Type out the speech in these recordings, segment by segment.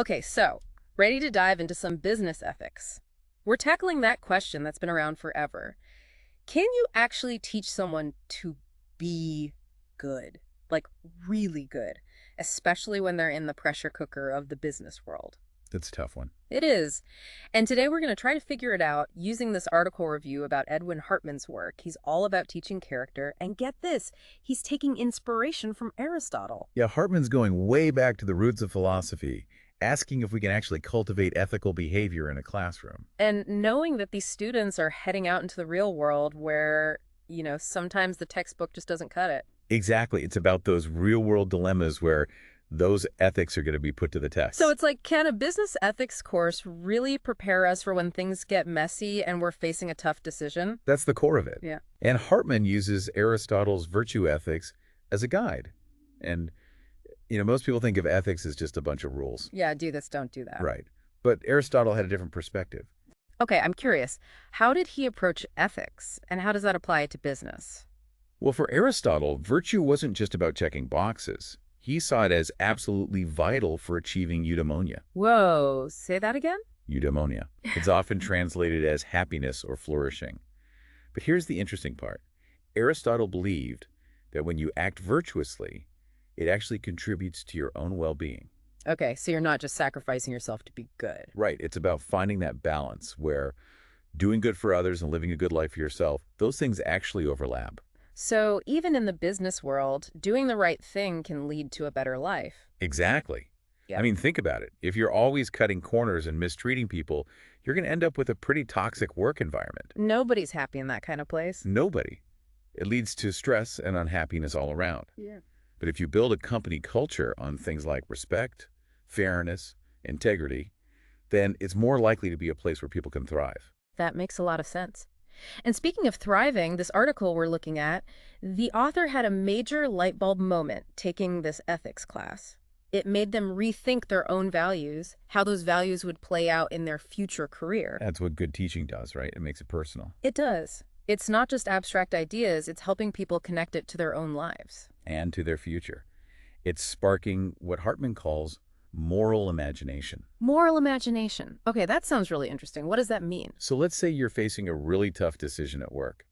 Okay, so ready to dive into some business ethics. We're tackling that question that's been around forever. Can you actually teach someone to be good? Like, really good, especially when they're in the pressure cooker of the business world? That's a tough one. It is. And today we're going to try to figure it out using this article review about Edwin Hartman's work. He's all about teaching character. And get this, he's taking inspiration from Aristotle. Yeah, Hartman's going way back to the roots of philosophy, asking if we can actually cultivate ethical behavior in a classroom. And knowing that these students are heading out into the real world where, sometimes the textbook just doesn't cut it. Exactly. It's about those real-world dilemmas where those ethics are going to be put to the So test. it's like, can a business ethics course really prepare us for when things get messy and we're facing a tough decision? That's the core of it. Yeah. And Hartman uses Aristotle's virtue ethics as a guide. And, most people think of ethics as just a bunch of rules. Yeah, do this, don't do that. Right. But Aristotle had a different perspective. Okay, I'm curious. How did he approach ethics, and how does that apply to business? Well, for Aristotle, virtue wasn't just about checking boxes. He saw it as absolutely vital for achieving eudaimonia. Whoa, say that again? Eudaimonia. It's often translated as happiness or flourishing. But here's the interesting part. Aristotle believed that when you act virtuously, it actually contributes to your own well-being. Okay, so you're not just sacrificing yourself to be good. Right. It's about finding that balance where doing good for others and living a good life for yourself, those things actually overlap. So even in the business world, doing the right thing can lead to a better life. Exactly. I Yeah. mean, think about it. If you're always cutting corners and mistreating people, you're going to end up with a pretty toxic work environment. Nobody's happy in that kind of place. Nobody. It leads to stress and unhappiness all around. Yeah. But if you build a company culture on things like respect, fairness, integrity, then it's more likely to be a place where people can thrive. That makes a lot of sense. And speaking of thriving, this article we're looking at, the author had a major light bulb moment taking this ethics class. It made them rethink their own values, how those values would play out in their future career. That's what good teaching does, right? It makes it personal. It does. It's not just abstract ideas, it's helping people connect it to their own lives. And to their future. It's sparking what Hartman calls moral imagination. Moral imagination. Okay, that sounds really interesting. What does that mean? So let's say you're facing a really tough decision at work.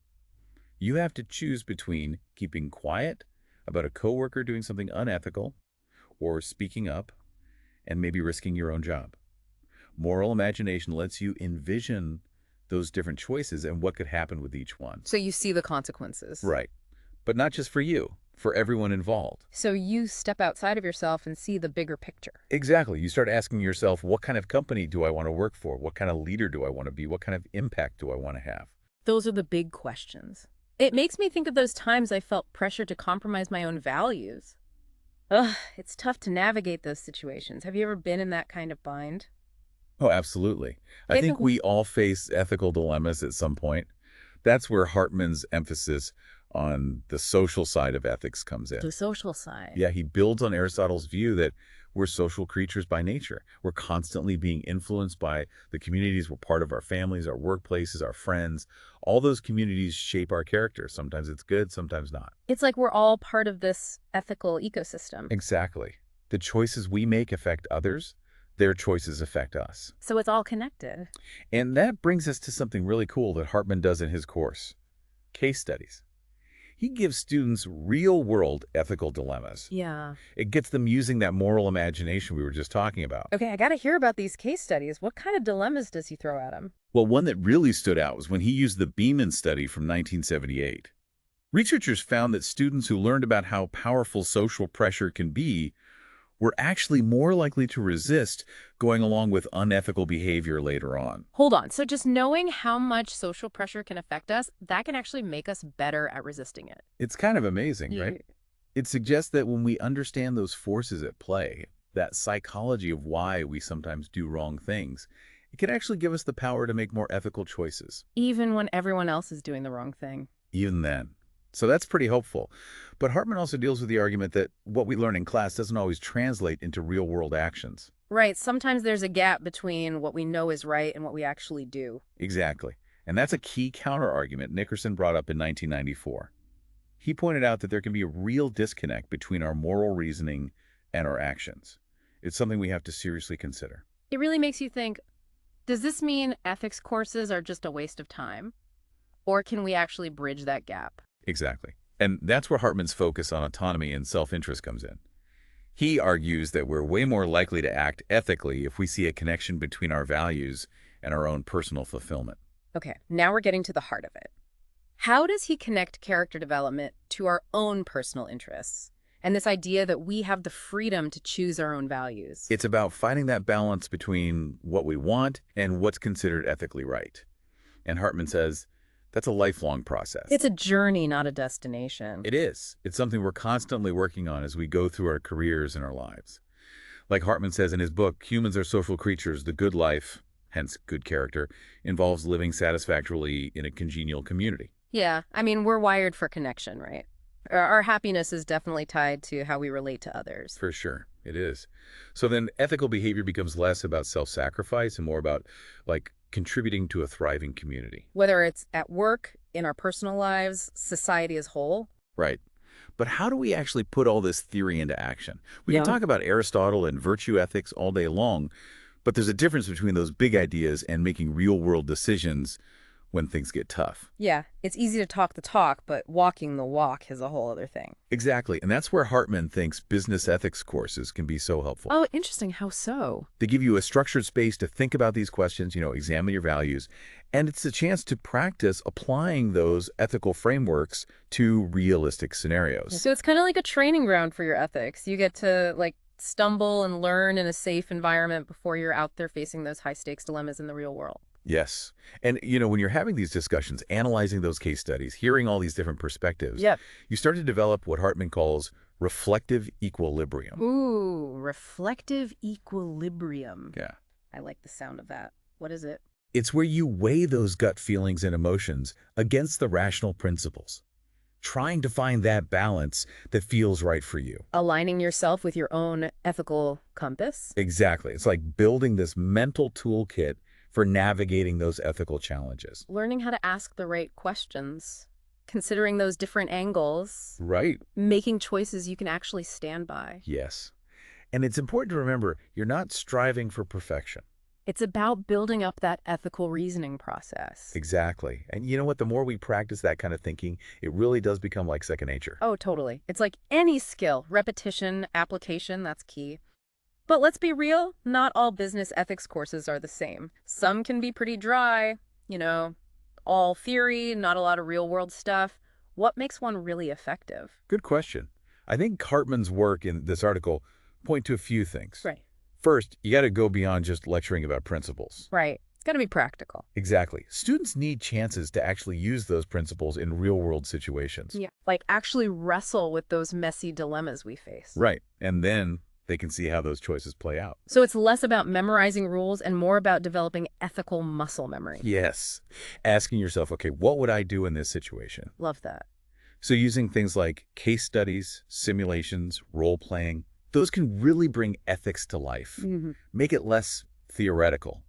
You have to choose between keeping quiet about a coworker doing something unethical or speaking up and maybe risking your own job. Moral imagination lets you envision those different choices and what could happen with each one. So you see the consequences. Right. But not just for you, for everyone involved. So you step outside of yourself and see the bigger picture. Exactly. You start asking yourself, what kind of company do I want to work for? What kind of leader do I want to be? What kind of impact do I want to have? Those are the big questions. It makes me think of those times I felt pressure to compromise my own values. Ugh, it's tough to navigate those situations. Have you ever been in that kind of bind? Oh, absolutely. I think we all face ethical dilemmas at some point. That's where Hartman's emphasis on the social side of ethics comes in. The social side. Yeah, he builds on Aristotle's view that we're social creatures by nature. We're constantly being influenced by the communities. We're part of our families, our workplaces, our friends. All those communities shape our character. Sometimes it's good, sometimes not. It's like we're all part of this ethical ecosystem. Exactly. The choices we make affect others. Their choices affect us. So it's all connected. And that brings us to something really cool that Hartman does in his course, case studies. He gives students real-world ethical dilemmas. Yeah. It gets them using that moral imagination we were just talking about. Okay, I got to hear about these case studies. What kind of dilemmas does he throw at them? Well, one that really stood out was when he used the Beeman study from 1978. Researchers found that students who learned about how powerful social pressure can be were actually more likely to resist going along with unethical behavior later on. Hold on. So just knowing how much social pressure can affect us, that can actually make us better at resisting it. It's kind of amazing, right? It suggests that when we understand those forces at play, that psychology of why we sometimes do wrong things, it can actually give us the power to make more ethical choices. Even when everyone else is doing the wrong thing. Even then. So that's pretty hopeful. But Hartman also deals with the argument that what we learn in class doesn't always translate into real-world actions. Right. Sometimes there's a gap between what we know is right and what we actually do. Exactly. And that's a key counter-argument Nickerson brought up in 1994. He pointed out that there can be a real disconnect between our moral reasoning and our actions. It's something we have to seriously consider. It really makes you think, does this mean ethics courses are just a waste of time? Or can we actually bridge that gap? Exactly. And that's where Hartman's focus on autonomy and self-interest comes in. He argues that we're way more likely to act ethically if we see a connection between our values and our own personal fulfillment. Okay, now we're getting to the heart of it. How does he connect character development to our own personal interests and this idea that we have the freedom to choose our own values? It's about finding that balance between what we want and what's considered ethically right. And Hartman says that's a lifelong process. It's a journey, not a destination. It is. It's something we're constantly working on as we go through our careers and our lives. Like Hartman says in his book, humans are social creatures. The good life, hence good character, involves living satisfactorily in a congenial community. Yeah, I mean, we're wired for connection, right? Our happiness is definitely tied to how we relate to others. For sure, it is. So then ethical behavior becomes less about self-sacrifice and more about, like, contributing to a thriving community. Whether it's at work, in our personal lives, society as whole. Right. But how do we actually put all this theory into action? We can talk about Aristotle and virtue ethics all day long, but there's a difference between those big ideas and making real-world decisions when things get tough. Yeah, it's easy to talk the talk, but walking the walk is a whole other thing. Exactly. And that's where Hartman thinks business ethics courses can be so helpful. Oh, interesting. How so? They give you a structured space to think about these questions, examine your values, and it's a chance to practice applying those ethical frameworks to realistic scenarios. So it's kind of like a training ground for your ethics. You get to, like, stumble and learn in a safe environment before you're out there facing those high-stakes dilemmas in the real world. Yes. And, when you're having these discussions, analyzing those case studies, hearing all these different perspectives, you start to develop what Hartman calls reflective equilibrium. Ooh, reflective equilibrium. Yeah. I like the sound of that. What is it? It's where you weigh those gut feelings and emotions against the rational principles, trying to find that balance that feels right for you. Aligning yourself with your own ethical compass? Exactly. It's like building this mental toolkit for navigating those ethical challenges. Learning how to ask the right questions, considering those different angles. Right. Making choices you can actually stand by. Yes. And it's important to remember, you're not striving for perfection. It's about building up that ethical reasoning process. Exactly. And you know what? The more we practice that kind of thinking, it really does become like second nature. Oh, totally. It's like any skill, repetition, application, that's key. But let's be real, not all business ethics courses are the same. Some can be pretty dry, all theory, not a lot of real-world stuff. What makes one really effective? Good question. I think Hartman's work in this article point to a few things. Right. First, you got to go beyond just lecturing about principles. Right. It's got to be practical. Exactly. Students need chances to actually use those principles in real-world situations. Yeah. Like actually wrestle with those messy dilemmas we face. Right. And then they can see how those choices play out. So it's less about memorizing rules and more about developing ethical muscle memory. Yes. Asking yourself, okay, what would I do in this situation? Love that. So using things like case studies, simulations, role-playing, those can really bring ethics to life, make it less theoretical.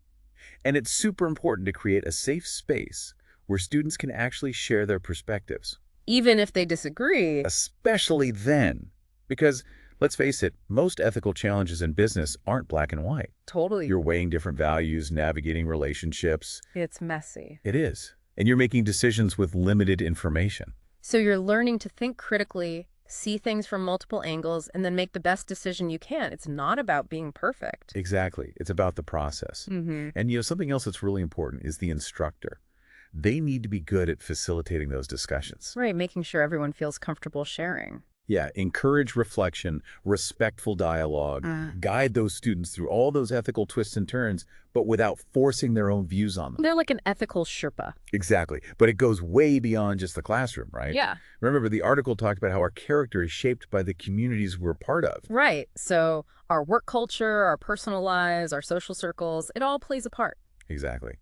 And it's super important to create a safe space where students can actually share their perspectives. Even if they disagree. Especially then, because let's face it, most ethical challenges in business aren't black and white. Totally. You're weighing different values, navigating relationships. It's messy. It is. And you're making decisions with limited information. So you're learning to think critically, see things from multiple angles, and then make the best decision you can. It's not about being perfect. Exactly. It's about the process. And something else that's really important is the instructor. They need to be good at facilitating those discussions. Right, making sure everyone feels comfortable sharing. Yeah, encourage reflection, respectful dialogue, guide those students through all those ethical twists and turns, but without forcing their own views on them. They're like an ethical Sherpa. Exactly. But it goes way beyond just the classroom, right? Yeah. Remember, the article talked about how our character is shaped by the communities we're part of. Right. So our work culture, our personal lives, our social circles, it all plays a part. Exactly.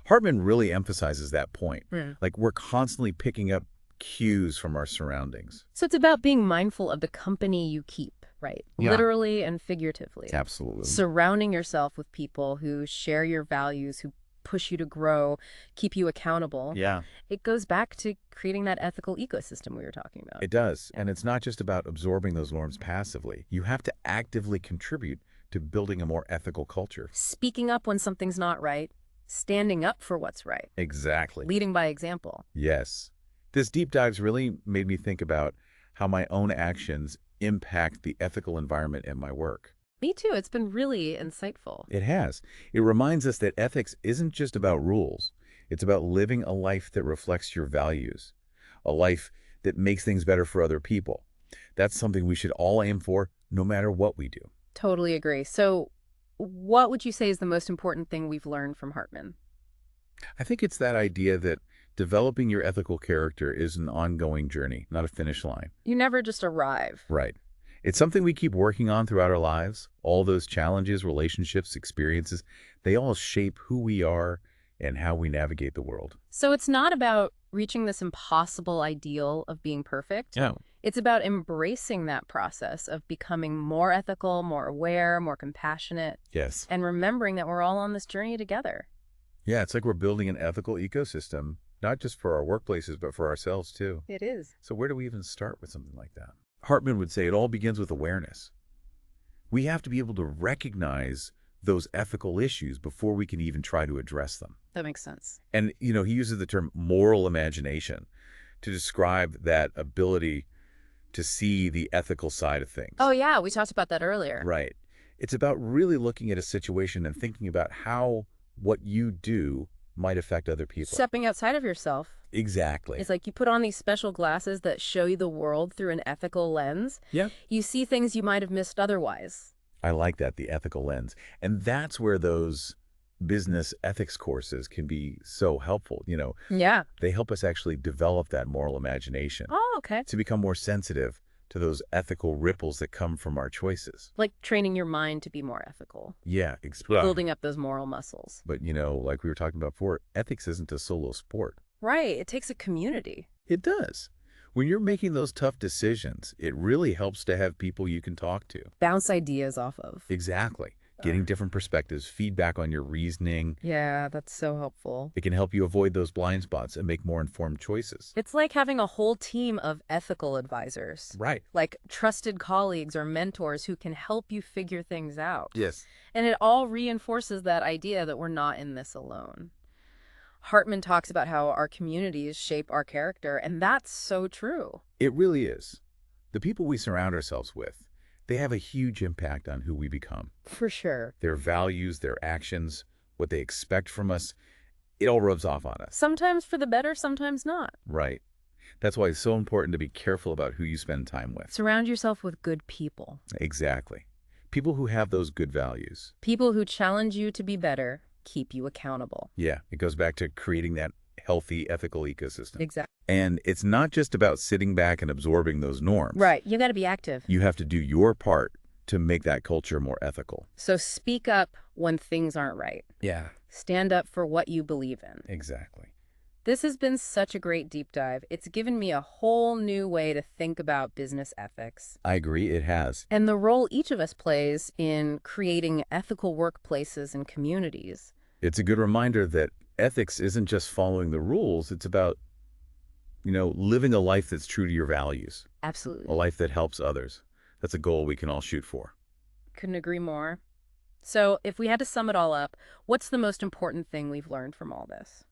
Hartman really emphasizes that point. Like, we're constantly picking up cues from our surroundings. So it's about being mindful of the company you keep, right? Yeah. Literally and figuratively. Absolutely. Surrounding yourself with people who share your values, who push you to grow, keep you accountable. Yeah. It goes back to creating that ethical ecosystem we were talking about. It does. And it's not just about absorbing those norms passively. You have to actively contribute to building a more ethical culture. Speaking up when something's not right, standing up for what's right, Exactly. leading by example. Yes. This deep dive's really made me think about how my own actions impact the ethical environment at my work. Me too. It's been really insightful. It has. It reminds us that ethics isn't just about rules. It's about living a life that reflects your values, a life that makes things better for other people. That's something we should all aim for, no matter what we do. Totally agree. So what would you say is the most important thing we've learned from Hartman? I think it's that idea that developing your ethical character is an ongoing journey, not a finish line. You never just arrive. Right. It's something we keep working on throughout our lives. All those challenges, relationships, experiences, they all shape who we are and how we navigate the world. So it's not about reaching this impossible ideal of being perfect. Yeah. It's about embracing that process of becoming more ethical, more aware, more compassionate, Yes. and remembering that we're all on this journey together. Yeah, it's like we're building an ethical ecosystem, not just for our workplaces, but for ourselves too. It is. So where do we even start with something like that? Hartman would say it all begins with awareness. We have to be able to recognize those ethical issues before we can even try to address them. That makes sense. And, he uses the term moral imagination to describe that ability to see the ethical side of things. Oh, yeah. We talked about that earlier. Right. It's about really looking at a situation and thinking about how what you do might affect other people. Stepping outside of yourself. Exactly. It's like you put on these special glasses that show you the world through an ethical lens. Yeah. You see things you might have missed otherwise. I like that, the ethical lens. And that's where those business ethics courses can be so helpful. Yeah. They help us actually develop that moral imagination Oh, okay. to become more sensitive to those ethical ripples that come from our choices. Like training your mind to be more ethical. Yeah, Building up those moral muscles. But, like we were talking about before, ethics isn't a solo sport. Right. It takes a community. It does. When you're making those tough decisions, it really helps to have people you can talk to. Bounce ideas off of. Exactly. Getting different perspectives, feedback on your reasoning. Yeah, that's so helpful. It can help you avoid those blind spots and make more informed choices. It's like having a whole team of ethical advisors. Right. Like trusted colleagues or mentors who can help you figure things out. Yes. And it all reinforces that idea that we're not in this alone. Hartman talks about how our communities shape our character, and that's so true. It really is. The people we surround ourselves with, they have a huge impact on who we become. For sure. Their values, their actions, what they expect from us, it all rubs off on us. Sometimes for the better, sometimes not. Right. That's why it's so important to be careful about who you spend time with. Surround yourself with good people. Exactly. People who have those good values. People who challenge you to be better, keep you accountable. Yeah, it goes back to creating that healthy, ethical ecosystem. Exactly. And it's not just about sitting back and absorbing those norms. Right. You got to be active. You have to do your part to make that culture more ethical. So speak up when things aren't right. Yeah. Stand up for what you believe in. Exactly. This has been such a great deep dive. It's given me a whole new way to think about business ethics I agree, it has. and the role each of us plays in creating ethical workplaces and communities. It's a good reminder that ethics isn't just following the rules. It's about, living a life that's true to your values, a Absolutely. life that helps others. That's a goal we can all shoot for. Couldn't agree more. So if we had to sum it all up, what's the most important thing we've learned from all this?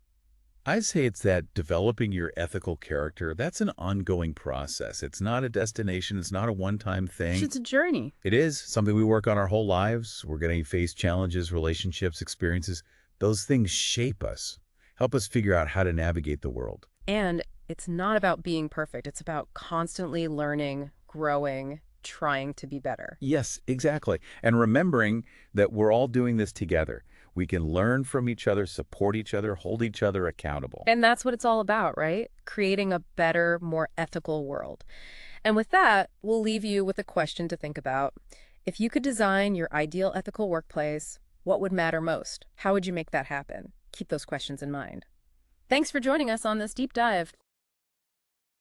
I'd say it's that developing your ethical character, that's an ongoing process. It's not a destination. It's not a one-time thing. It's a journey. It is something we work on our whole lives. We're going to face challenges, relationships, experiences. Those things shape us, help us figure out how to navigate the world. And it's not about being perfect. It's about constantly learning, growing, trying to be better. Yes, exactly. And remembering that we're all doing this together. We can learn from each other, support each other, hold each other accountable. And that's what it's all about, right? Creating a better, more ethical world. And with that, we'll leave you with a question to think about. If you could design your ideal ethical workplace, what would matter most? How would you make that happen? Keep those questions in mind. Thanks for joining us on this deep dive.